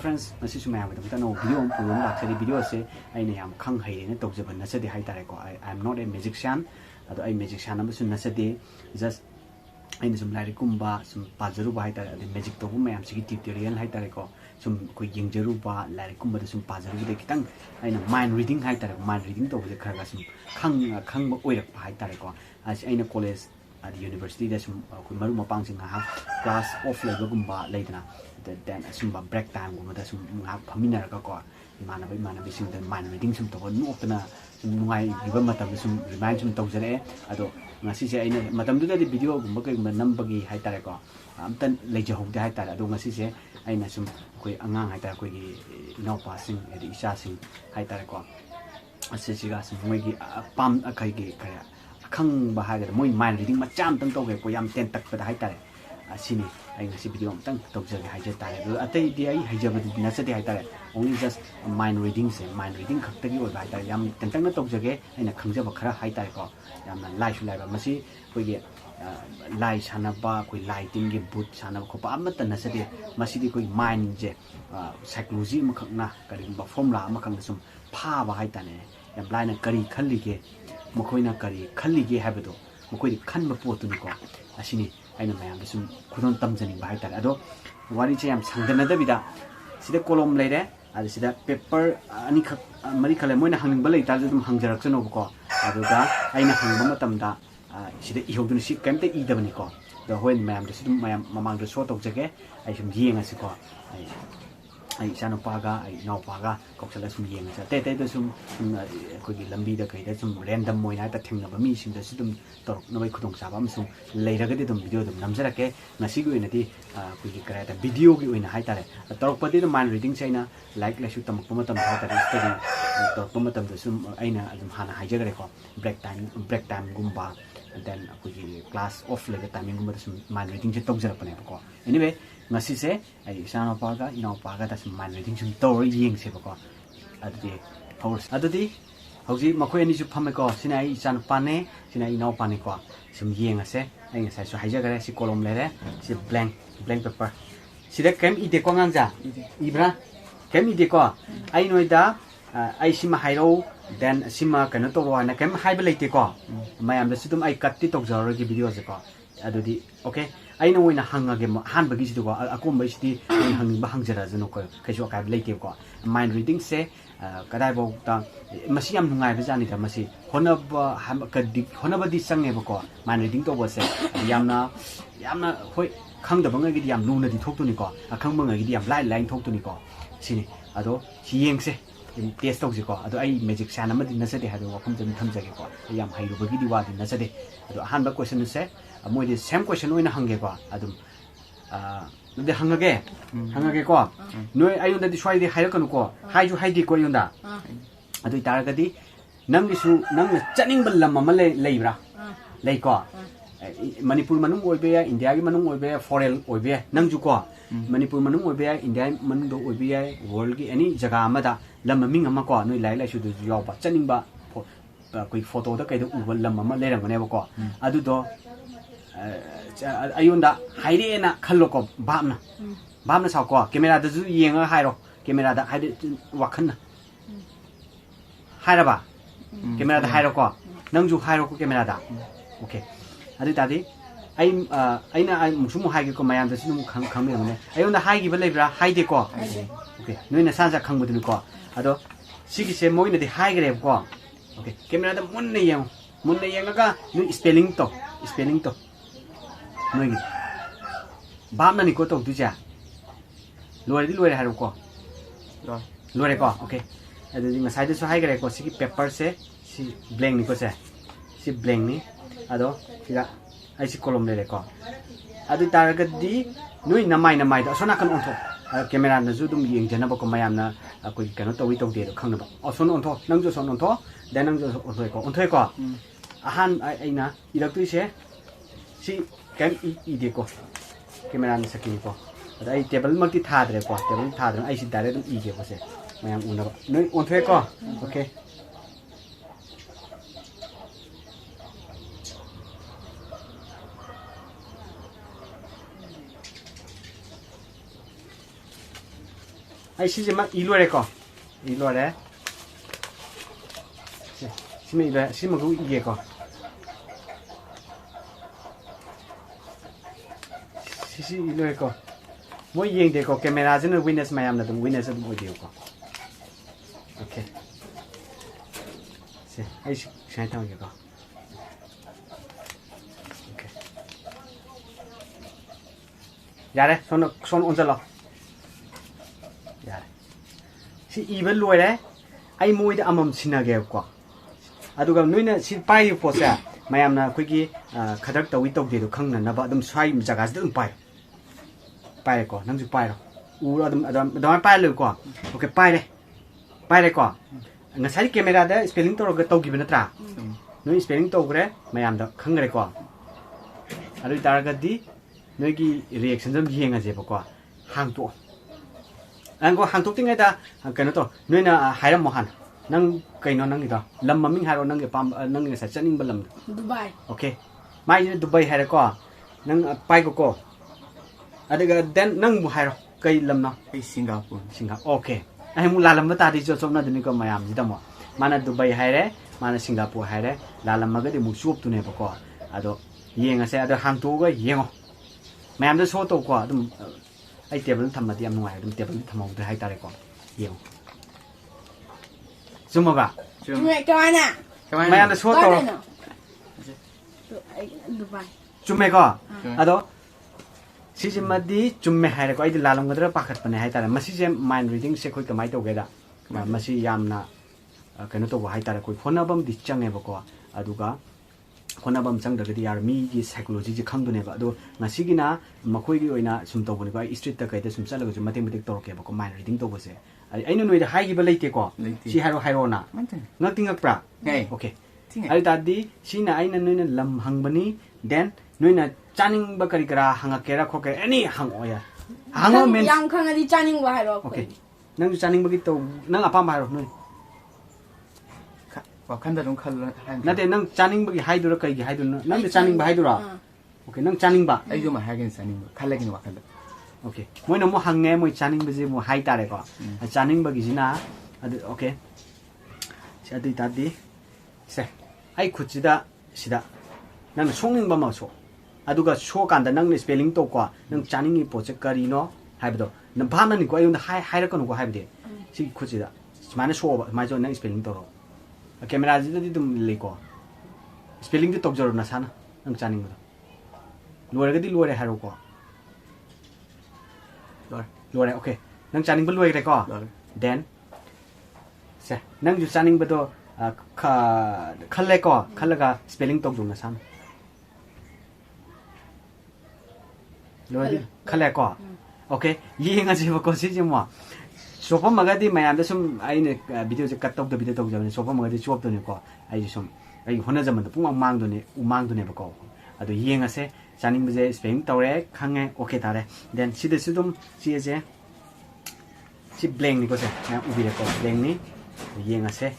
friends, masi sumaya with the no video on actually video say I am Kang Hay in a talks of Nasadi Haitareko. I am not a magician, although I magician number soon Nasadi just I know some lairikumba, some paruba Haitara, the magic to whom I am tutorial Haitareko, some quick jaruba, lairikumba, some paruba the kitang, I know mind reading Haitara, mind reading to the Kargasum, Kang Oya Haitareko, as I know college at the university, there's some Maruma bouncing a half class off Lagumba later. Then sumba break time gumada sum ngak phamina ka ko imanabi sing the mind reading sum to no tana sum ngai giba matam sum remind sum tawjare ado ngasi se aina matam du da video gumba kai number gi haitare ko amtan leje hokde haitare ado ngasi se aina sum koi angang haitare koi gi inopa sing edi isha sing haitare ko asesiga sum moi gi pam akai gi kaya khang ba ha ga moi mind reading macham tang to ge ko yam ten tak pa haitare asini I see video tang talk jagi haitare atei di ai haijabadi nasadi haitare only just mind reading se mind reading khaktagi oi haitare yam tentang na talk jage aina khangjaba khara haitare ko yamna live masi koi ge lai sanaba koi lighting ge boot sanaba ko pa amata nasadi masi di koi mind je psychology ma khakna kari ba formula ma khakna sum pha ba haitane yam laina kari khalli ge makoina kari khalli ge habado makoi khan ba potu ni ko asini aina mayam sum khudon tamjani ba haitare ado wari che yam sangdana da bida sida kolom leire adi sida paper ani khak mari khale moina hangning ba leita dum hangjarak chano ko ado da aina hangba matam da sida ihodun si kamte I dabani ko da hoin mayam da sidum mayam mamang da so tok jage ai sum yenga si ko ai sano paga ai no paga koksala sum yenga sa te da sum ko gi lambi da kai da sum random moina ta thengna ba mi sim da sidum tor no bai khudong sa ba sum leiraga de dum video dum namjara ke nasi gi oina di ko gi kara da video gi oina haitare tor pati da mind reading chaina like la shu tam ko matam haitare study tor ko matam da sum aina adum hana haijagare ko break time gumba and then ko gi class off le timing gumba sum mind reading che tok jara pane ko anyway ngasi se ai sano paga ino paga da sum mind reading sum tor yeng se ko adudi hours adudi hauji makoi ani su phame ko sinai san pane sinai ino pane ko sum yeng ase ai ngai su haijagare si kolom lere si blank paper sida kem ide ko nganja ibra kem ide ko ai noida ai sima hairo then sima kano to ro na kem haiba leite ko mayam da sidum ai katti tok jaro gi video se ko adudi okay I know when a hunger game hand bagis to go a combi hanging bahang jara no casual cab late ko mind reading say kadaibo masiam nungai bizanita masi honaba honabadi sange ko mind reading to was yamna hoi khang da banga gi yam luna di thok to ni ko a khang banga gi yam line thok to ni ko sini ado hieng se test tok ko ado ai magic sana ma din nasade ha do wakum jam tham jage ko yam hairu bagi di wa din nasade ado han ba question se moi the same question oina hange ko adum de hangage ko noi ayunda di swai di haira kanu ko haiju haidi ko yunda adu taraga di nang isu nang chaning ballam ma leibra lei ko manipur manung oibe ya india gi manung oibe ya foreign oibe nang ju ko manipur manung oibe ya india manung do oibe ya world gi any jaga amada lam ming ama ko noi lai su du yaw ba chaning ba koi photo da kai do ubal lam ma leirang ne ba ko adu do ayunda haire na khallo ko bamna sao ko camera da zu yenga hairo camera da haide wakhan na haira ba camera da hairo ko nang ju hairo ko camera da okay adi tadi ai musumu haige ko mayam da sinu khang me ne ayunda haigi ba lebra haide ko okay noi na sansa khang budun ko ado sigi se moina di haigre ko okay camera da munne yenga ga noi spelling to noi bam na ni ko to du ja loi ha ro ko loi ko okay adu di masai de so hai gare ko si paper se si blank ni ko se si blank ni ado sira ai si kolom le ko adu tar ga di noi namai da sona kan on tho camera na zu dum yeng jana ba ko mayam na ko kano to wi to de khang na ba o son on tho nang jo son on tho dan nang jo on thoi ko ahan ai na irak tu se si kan ide ko camera na sakini ko ai table multi thadre ko table thadre ai si dare dum ige ko se mayam una ba noi on thoi ko okay ai si ma ilore ko ilore si me ilore si ma ku ige ko si ilore ko mo yeng de ko camera jin witness mayam na dum witness dum ode ko okay si ai si sai tang ko okay yare son onjalo si even loi đấy ai mua để amam sinage ko aduga noina si pai posa mayam na khoi khadak tawi tok de khang na ba dum swai jaga dum pai ko nang ju pai ro u adam pai le ko okay pai de ko nga sai camera da spelling to ga tok gi bena tra noi spelling to gre mayam da khang re ko adu tar ga di noi gi reaction jam yenga je ko hang to anh có hàng thuốc tiếng ấy ta cái nó to nên là hai năm một hàng nâng cái nó nâng gì đó lâm mà mình hai rồi nâng cái pam nâng cái sạch chân bên lâm Dubai ok mai Dubai hai rồi co nâng bay của cô ở đây cái đen nâng một hai rồi cây lâm nó cái Singapore ok anh muốn làm với ta đi cho nó đừng có mày làm gì đâu mà là Dubai hai đấy mà là Singapore hai đấy làm mà cái điều một số tụi này bao à đó yên là sẽ được hàng thuốc cái yên không mày làm được số tàu quoi ai table thầm mà tiệm ngoài đừng table thầm mong từ hai ta đây còn nhiều zoom vào cả mẹ cho anh à mày ăn được số to Dubai zoom mày có à đó si chỉ mà đi zoom mày hay là có ai đi làm cái đó bắt khát này hai ta là mà si chỉ mind reading sẽ coi cái máy tàu cái đó mà si yam na cái nó tàu hai ta là coi phone album đi chăng này bao co à đúng cả phone album chăng được cái army cái psychology chỉ khăm đồ này vậy đó mà si cái na mà khơi cái na sum tàu này coi street ta cái đó sum sao là cái mà tiếng tàu cái bao co mind reading tàu cái gì ai nó nói là hai cái bên lấy cái co si hai rồi na ngắt tiếng ngắt pra ok ai ta đi si na ai nó nói là làm hàng bani then nói là channing bakari kara hanga kera kho ke any hang oya hango men yang khang đi channing wa haro ok nang channing bagi to nang apa ma haro noi vào khăn đồng khăn na te nang channing bagi hai dur kai gi hai dur nang te channing ba hai dur ok nang channing ba ai jo mà hai cái channing khăn lại cái nào khăn ok moi no mo hang nge moi channing ba je mo hai ta re ko channing bagi jina ok 자 adi ta di se ai khuchida sida nang songning ba ma so aduga show kanda nang ne spelling to kwa nang chaning i poche kari no haibdo na bhana ni ko ayun hai hai ra ko ko haibde si khuchida mana show ba ma jo nang spelling to ro camera ji di dum le ko spelling di tok jor na sana nang chaning ba lore ga di lore haro ko lore okay nang chaning ba lore ko then se nang ju chaning ba to khalle ko khallaga spelling tok jor na sana rồi khá là có ok gì nghe gì mà có gì chứ mà số phận mà cái đi mày làm đó xong ai này video sẽ cắt tóc được video tóc rồi số phận mà cái đi chụp được này có ai chứ xong ai hôm nay giờ mình cũng mang đồ này mang đồ này bao có à rồi gì nghe sẽ cho nên bây giờ spelling tàu đấy khang nghe ok ta đấy then chỉ để sử dụng chỉ là chỉ blank này có sẽ nè ubi đấy có blank này gì nghe sẽ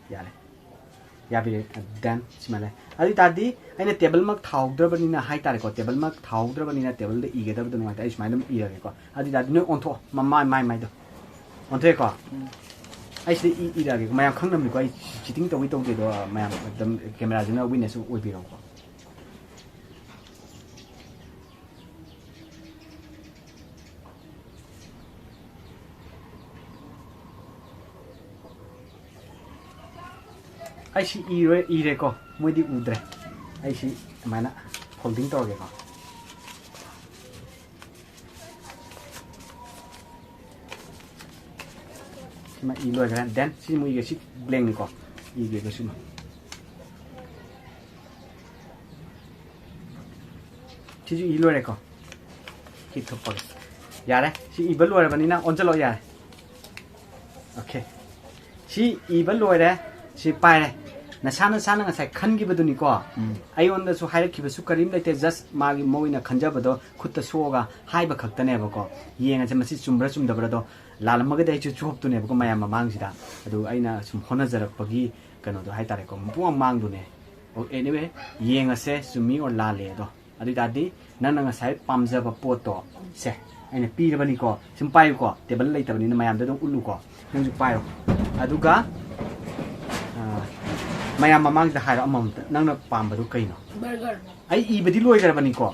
ya đấy ya bị then chỉ mà này adi tadi aina table mak thaugdra na hai tare ko table mak thaugdra na table de ige da bdon wata ismail i rage ko adi tadi no on tho mai do on the ko ai se i rage ko mayam khangnam ni ko ai chiting to wi to de do mayam dam camera jina witness oi bi ro ko ai si i re ko moi di udre ai si mana holding to ge ko ma i lo gran dan si moi ge si blank ni ko i ge si ma si i lo re ko ki to pa ya re si i ba lo re ba ni na on cha lo ya okay si i ba lo re si pai re na sana nga sai khan gi badu ni ko ai on da su hai ki su karim like just ma gi moina khanja bado khutta so ga hai ba khakta ne ba ko yenga je masi chumbra chum da bra do lal ma ga dai chu chup tu ne ba ko maya ma mang si da adu aina sum hona jarak pa gi kano do hai tare ko pu mang du ne o anyway yenga se sumi or la le do adu da di na nga sai pam ja ba po to se ꯑꯩꯅ ꯄꯤꯔꯕꯅꯤꯀꯣ ꯁꯨꯝ ꯄꯥꯏꯌꯨꯀꯣ table ꯂꯩꯇꯕꯅꯤꯅ ꯃꯌꯥꯝꯗ ꯑꯗꯨꯝ ꯎꯠꯂꯨꯀꯣ ꯅꯪꯁꯨ ꯄꯥꯏꯔꯣ ꯑꯗꯨꯒ ꯃꯌꯥꯝ ꯃꯃꯥꯡꯗ ꯍꯥꯏꯔꯣ ꯑꯃꯃꯝꯇ ꯅꯪꯅ ꯄꯥꯝꯕꯗꯣ ꯀꯩꯅꯣ burger ꯑꯩ ꯏꯕꯗꯤ ꯂꯣꯏꯈ꯭ꯔꯕꯅꯤꯀꯣ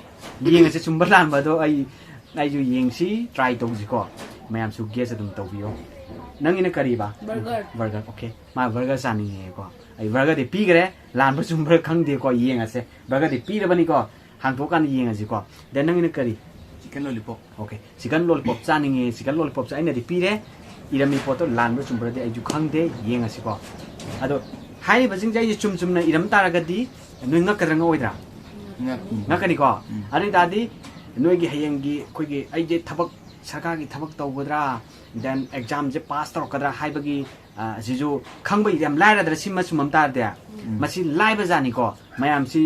ꯌꯦꯡꯉꯁꯦ ꯆꯨꯝꯕ ꯂꯥꯟꯕꯗꯣ ꯑꯩꯁꯨ ꯌꯦꯡꯁꯤ ꯇ꯭ꯔꯥꯏ ꯇꯧꯁꯤꯀꯣ ꯃꯌꯥꯝꯁꯨ ꯒꯦꯁ ꯑꯗꯨꯝ ꯇꯧꯕꯤꯌꯣ ꯅꯪꯒꯤꯅ ꯀꯔꯤꯕ burger 버거 오케이 마 버거 ꯆꯥꯅꯤꯡꯉꯦꯀꯣ ꯑꯩ 버거ꯗꯤ ꯄꯤꯈ꯭ꯔꯦ ꯂꯥꯟꯕ ꯆꯨꯝꯕ꯭ꯔꯥ ꯈꯪꯗꯦꯀꯣ ꯌꯦꯡꯉꯁꯦ 버거ꯗꯤ ꯄꯤꯔꯕꯅꯤꯀꯣ ꯍꯥꯡꯇꯣꯛꯀꯥꯟꯗ ꯌꯦꯡꯉꯁꯤꯀꯣ ꯗꯦꯟ ꯅꯪꯒꯤꯅ ꯀꯔꯤ chicken lollipop 오케이 치킨 롤리팝 ꯆꯥꯅꯤꯡꯉꯦ 치킨 롤리팝ꯁꯦ ꯑꯩꯅꯗꯤ ꯄꯤꯔꯦ 이름이 ꯄꯣꯠꯇꯣ ꯂꯥꯟꯕ ꯆꯨꯝꯕ꯭ꯔꯗꯤ ꯑꯩꯁꯨ ꯈꯪꯗꯦ ꯌꯦꯡꯉꯁꯤꯀꯣ ꯑꯗꯣ ꯍꯥꯏꯔꯤꯕꯁꯤꯡꯁꯦ ꯑꯩꯁꯦ ꯆꯨꯝꯅ 이름 ꯇꯥꯔꯒꯗꯤ ꯅꯣꯏ ꯉꯛꯀꯗ꯭ꯔꯥ ꯉꯛꯑꯣꯏꯗ꯭ꯔꯥ ꯉꯛꯀꯅꯤꯀꯣ ꯑꯗꯨ ꯑꯣꯏꯇꯥꯔꯗꯤ ꯅꯣꯏꯒꯤ ꯍꯌꯦꯡꯒꯤ ꯑꯩꯈꯣꯏꯒꯤ ꯑꯩꯁꯦ ꯊꯕꯛ सरकारगी थबक तौगद्रा देन एग्जाम जे पास तौरकद्रा हाइबगी जिजु खंगबई याम लाइराद्रा सिमा सुमम तारदे मसी लाइबा जानिको मयाम सि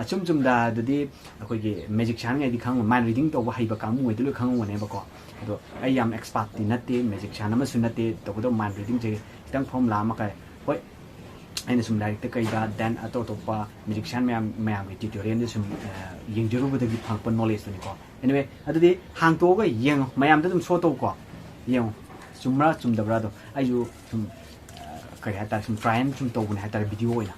चुम चुमदा ददि अखोइगी मैजिक शानगैदि खंग माइंड रीडिंग तौबा हाइबा कांगमु वेदुल खंगवनेबको अदो आई याम एक्सपर्ट ति नते मैजिक शान अमसु नते तौबदो माइंड रीडिंग जे खितंग फॉर्मुला अमका होय ꯑꯩꯅ ꯁꯨꯝ ꯂꯥꯏꯔꯤꯛꯇ ꯀꯩꯗ ꯗꯦꯟ ꯑꯇꯣꯞ ꯑꯇꯣꯞꯄ ꯃ꯭ꯌꯨꯖꯤꯛꯁꯤꯌꯥꯟ ꯃꯌꯥꯝꯒꯤ ꯇ꯭ꯌꯨꯇꯣꯔꯤꯌꯦꯜꯗ ꯁꯨꯝ ꯌꯦꯡꯖꯔꯨꯕꯗꯒꯤ ꯐꯪꯉꯛꯄ ꯅꯣꯂꯦꯖꯇꯨꯅꯤꯀꯣ ꯑꯦꯅꯤꯋꯦ ꯑꯗꯨꯗꯤ ꯍꯥꯡꯇꯣꯛꯑꯒ ꯌꯦꯡꯉꯣ ꯃꯌꯥꯝꯗ ꯑꯗꯨꯝ ꯁꯣ ꯇꯧꯀꯣ ꯌꯦꯡꯉꯣ ꯆꯨꯝꯕ꯭ꯔꯥ ꯆꯨꯝꯗꯕ꯭ꯔꯥꯗꯣ ꯑꯩꯁꯨ ꯁꯨꯝ ꯀꯔꯤ ꯍꯥꯏꯇꯥꯔꯦ ꯁꯨꯝ ꯇ꯭ꯔꯥꯏ ꯁꯨꯝ ꯇꯧꯕꯅꯦ ꯍꯥꯏꯇꯥꯔꯦ ꯚꯤꯗꯤꯑꯣ ꯑꯣꯏꯅ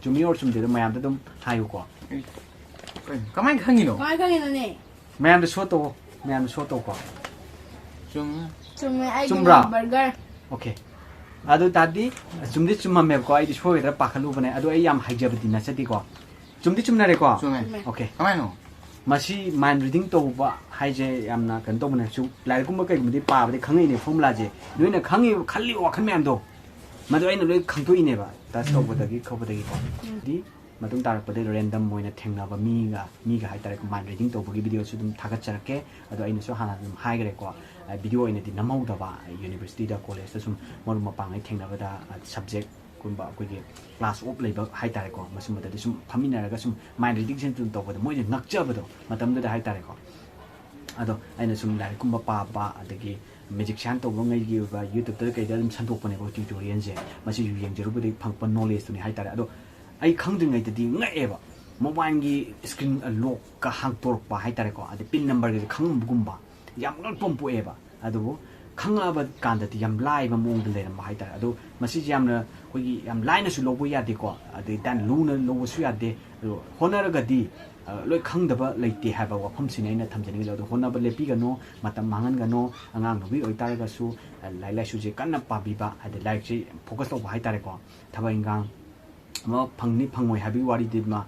ꯆꯨꯝꯃꯤ ꯑꯣꯔ ꯆꯨꯝꯗꯦꯗꯣ ꯃꯌꯥꯝꯗ ꯑꯗꯨꯝ ꯍꯥꯏꯌꯨꯀꯣ ꯀꯃꯥꯏꯅ ꯈꯪꯉꯤꯅꯣ ꯀꯃꯥꯏ ꯈꯪꯉꯤꯅꯣꯅꯦ ꯃꯌꯥꯝꯗ ꯁꯣ ꯇꯧꯋꯣ ꯃꯌꯥꯝꯗ ꯁꯣ ꯇꯧꯀꯣ ꯆꯨꯝꯃꯦ ꯑꯩꯒꯤ ꯆꯨꯝꯕ꯭ꯔꯥ burger ओके अदु तादी चुमदी चुममेबको आइदि सोगेदरा पाखलुबने अदु आई याम हाइजबदि नचदिको चुमदी चुमनारेको ओके कमाइनो मसी माइंड रीडिंग तौबा हाइजे यामना कन तौबने सु लाइकुम कइगुमदि पाबदि खंगैने फॉर्मुला जे नोइना खंगि खल्लि वाखन म्यामदो मदु आइना लोइ खंतोइनेबा तास तौबदगी खौबदगी को दि मतुंग तारपदे random Moina थेंगनाबा मीगा हाइतारे mind reading तौबगी video सु दुम थागतचरके अदु आइना सु हाना दुम हाइगरेको वीडियो इनदी नमौदबा यूनिवर्सिटी दा कॉलेज दा सुम मरु मपांग थेंगनाबदा सब्जेक्ट कुंबा कोइगे क्लास ऑफ लेबा हाइतारेको मसुमददि सुम फमिनारगा सुम माइंड रीडिंग सेन तुम तौबदा मोइजे नक्चबदो मतमददा हाइतारेको अदो आइना सुम लाइक कुंबा पाबा अदगी म्यूजिशियन तौबा ngैगी बा यूट्यूब दा कइदा दुम संतोकपनेबो ट्यूटोरियल जे मसि यंगजरुबदि फंगपा नॉलेज तुनि हाइतारे अदो आई खंगद्रिङैददि ngैएबा मोबाइल की स्क्रीन लॉक का हांगतोरपा हाइतारेको अदि pin number gay खंगबगुंबा yam ngakpom poeba adu khangaba kandati yam laiba mong de leram hai tar adu masi yamna kogi yam laina su lobo yade ko adu dan luna lobo su yade adu honaraga di loi khangdaba leite haba wafam sinaina thamjani adu honaba lepi gano matam mangan gano angang nobi oitaraga su lai lai su je kanna pabiba adu like je focus to hai tar ko thaba ingang ma phangni phangoi habi wari didma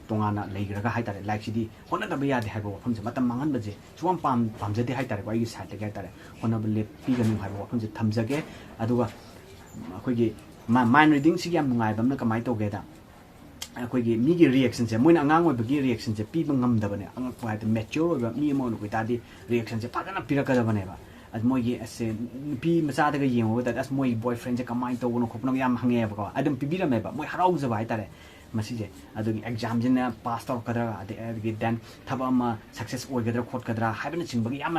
tongana leigraga haitare like sidi hona da baya de haibo wafam je matam mangan baje chuam pamjade haitare ko ai side ge haitare hona bele piganu haibo wafam je thamjage aduga akoigi mind reading si yam nungai bamna kamai toge da akoigi mi gi reaction je moina angang oi bagi reaction je pi bangam da bane ang ko haite mature oi ba mi mo no ko ta di reaction je pagana piraka da bane ba as moigi ase pi macha da ga yengo da as moi boyfriend je kamai to no khopna yam hange ba ko adum pi bi me ba moi harau je ba haitare मसीजे अदुगी exam जिना pass तौरकद्रा अदगी then थब अमा success ओइगद्रा खोटकद्रा हाइबन चिंबगी याम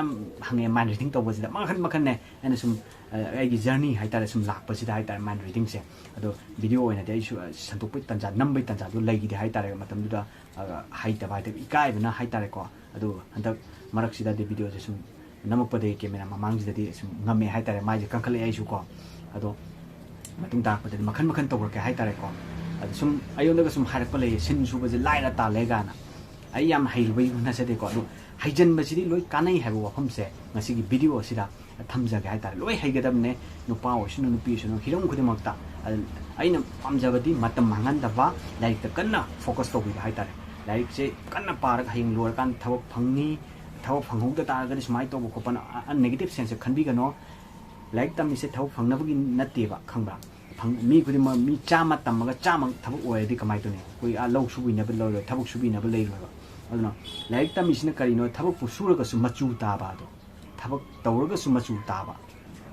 हंगे माइंड रीडिंग तौबसिदा मखन मखन ने एना सुम आइगी जर्नी हाइतारे सुम लाखपसिदा हाइतारे माइंड रीडिंग से अदो वीडियो ओइना दे आइसु संतोपै तंजा नंबै तंजा दु लैगिदे हाइतारे मतमदुदा हाइतबा हाइते इकाइबना हाइतारे को अदो हंतक मरकसिदा दे वीडियो जे सुम नमपदे केमेरा ममांगसिदा सुम ngame हाइतारे माइजे कंखले आइसु को अदो मतुंग तापदे मखन मखन तौरके हाइतारे को sum ayondaga sum harakpa lay sin suba je laira ta legana ai yam hailbai na se de ko du haijan ba sidi loi kanai haibo wafam se ngasi gi video sida thamja ga haitar loi haigadam ne nupa osinu nupi osinu hirom khudimakta aina pamjabadi matam mangan da ba like ta kanna focus to bi haitar like se kanna par ga hing lor kan thawak phangni thawak phanghong ta ta ga smai to ko pana negative sense khanbi ga no like tam se thawak phangnabagi natte ba khangba मी खुदी मी चामा तमगा चामा थबक ओयदि कमाइ तोने कोइ आ लौ सुबिनबे लौ थबक सुबिनबे लैरोबा अदुना like तमिसिना करिनो थबक पुसुरगा सु मचु ताबा दो थबक तौरगा सु मचु ताबा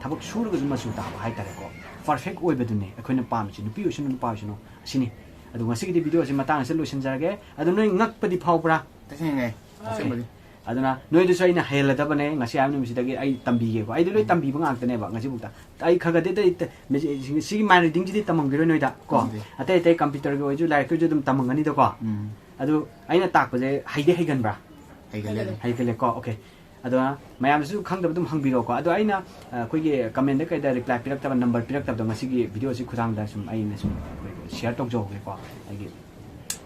थबक सुरगा सु मचु ताबा high तारेको perfect ओइबदुने अखोइना पामछि नुपि ओसिनु नुपा ओसिनु सिनि अदु ngasiगि भिडियो से मतांग से लोसन जागे अदु नोइ ngakpadi phawbra तसेंगे असेंबदि aduna noi du sai na hela da bane ngasi am numi sidagi ai tambi ge ko ai du loi tambi ba ngak tane ba ngasi bukta ai khaga de de si man reading ji tamang ge noi da ko atai tai computer ge oju like ju dum tamang ani da ko adu aina tak ba je haide haigan bra ꯍꯩꯒꯠꯂꯦ ꯀꯣ okay ꯑꯗꯣ ꯃꯌꯥꯝꯁꯨ ꯈꯪꯗꯕ ꯑꯗꯨꯝ ꯍꯪꯕꯤꯔꯣꯀꯣ ꯑꯗꯣ ꯑꯩꯅ ꯑꯩꯈꯣꯏꯒꯤ command ꯀꯩꯗ reply ꯄꯤꯔꯛꯇꯕ number ꯄꯤꯔꯛꯇꯕꯗꯣ ꯉꯁꯤꯒꯤ ꯚꯤꯗꯤꯑꯣꯁꯤ ꯈꯨꯊꯥꯡꯗ ꯁꯨꯝ ꯑꯩꯅ ꯁꯨꯝ ꯁꯤꯌꯔ ꯇꯧꯖꯍꯧꯒꯦꯀꯣ ꯑꯩꯒꯤ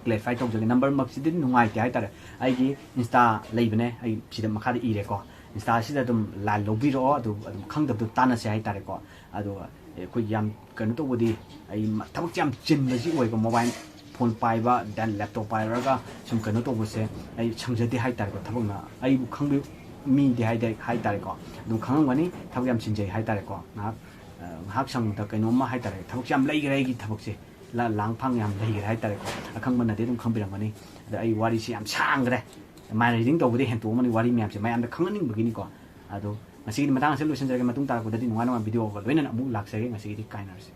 ꯀ꯭ꯂꯦꯔꯤꯐꯥꯏ ꯇꯧꯖꯒꯦ ꯅꯝꯕꯔꯃꯛꯁꯤꯗꯤ ꯅꯨꯡꯉꯥꯏꯇꯦ ꯍꯥꯏꯇꯥꯔꯦ ꯑꯩꯒꯤ ꯏꯟꯁꯇꯥ ꯂꯩꯕꯅꯦ ꯑꯩ ꯁꯤꯗ ꯃꯈꯥꯗ ꯏꯔꯦꯀꯣ ꯏꯟꯁꯇꯥꯁꯤꯗ ꯑꯗꯨꯝ ꯂꯥꯏꯟ ꯂꯧꯕꯤꯔꯛꯑꯣ ꯑꯗꯨꯝ ꯈꯪꯗꯕꯗꯣ ꯇꯥꯟꯅꯁꯦ ꯍꯥꯏꯇꯥꯔꯦꯀꯣ ꯑꯗꯨꯒ ꯑꯩꯈꯣꯏ ꯌꯥꯝ ꯀꯩꯅꯣ ꯇꯧꯕꯗꯤ ꯑꯩ ꯊꯕꯛꯁꯦ ꯌꯥꯝ ꯆꯤꯟꯕꯁꯤ ꯑꯣꯏꯀꯣ ꯃꯣꯕꯥꯏꯜ ꯐꯣꯟ ꯄꯥꯏꯕ ꯗꯦꯟ ꯂꯦꯞꯇꯣꯞ ꯄꯥꯏꯔꯒ ꯁꯨꯝ ꯀꯩꯅꯣ ꯇꯧꯕꯁꯦ ꯑꯩ ꯁꯪꯖꯗꯦ ꯍꯥꯏꯇꯥꯔꯦꯀꯣ ꯊꯕꯛꯅ ꯑꯩꯕꯨ ꯈꯪꯕꯤ ꯃꯤꯗꯤ ꯍꯥꯏꯇꯥꯔꯦꯀꯣ ꯑꯗꯨꯝ ꯈꯪꯉꯝꯒꯅꯤ ꯊꯕꯛ ꯌꯥꯝ ꯆꯤꯟꯖꯩ ꯍꯥꯏꯇꯥꯔꯦꯀꯣ ꯉꯥꯏꯍꯥꯛ ꯁꯪꯕꯗ ꯀꯩꯅꯣꯝꯃ ꯍꯥꯏꯇꯥꯔꯦ ꯊꯕꯛꯁꯦ ꯌꯥꯝ ꯂꯩꯈ꯭ꯔꯦ ꯑꯩꯒꯤ ꯊꯕꯛꯁꯦ ꯂꯥꯡꯐꯥꯡ ꯌꯥꯝ ꯂꯩꯈ꯭ꯔꯦ ꯍꯥꯏꯇꯥꯔꯦꯀꯣ ꯑꯈꯪꯕꯅꯗꯤ ꯑꯗꯨꯝ ꯈꯪꯕꯤꯔꯝꯒꯅꯤ ꯑꯗ ꯑꯩ ꯋꯥꯔꯤꯁꯤ ꯌꯥꯝ ꯁꯥꯡꯈ꯭ꯔꯦ ꯃꯥꯏꯟ ꯔꯤꯗꯤꯡ ꯇꯧꯕꯗꯤ ꯍꯦꯟꯇꯣꯛꯑꯃꯅꯤ ꯋꯥꯔꯤ ꯃꯌꯥꯝꯁꯦ ꯃꯌꯥꯝꯗ ꯈꯪꯍꯟꯅꯤꯡꯕꯒꯤꯅꯤꯀꯣ ꯑꯗꯣ ꯉꯁꯤꯒꯤ ꯃꯇꯥꯡ ꯑꯁꯤ ꯂꯣꯏꯁꯤꯟꯖꯔꯒꯦ ꯃꯇꯨꯡ ꯇꯥꯔꯛꯄꯗꯗꯤ ꯅꯨꯡꯉꯥꯏ ꯅꯨꯡꯉꯥꯏ ꯚꯤꯗꯤꯑꯣꯒ ꯂꯣꯏꯅꯅ ꯑꯃꯨꯛ ꯂꯥꯛꯆꯒꯦ ꯉꯁꯤꯒꯤꯗꯤ ꯀꯥꯏꯅꯔꯁꯤ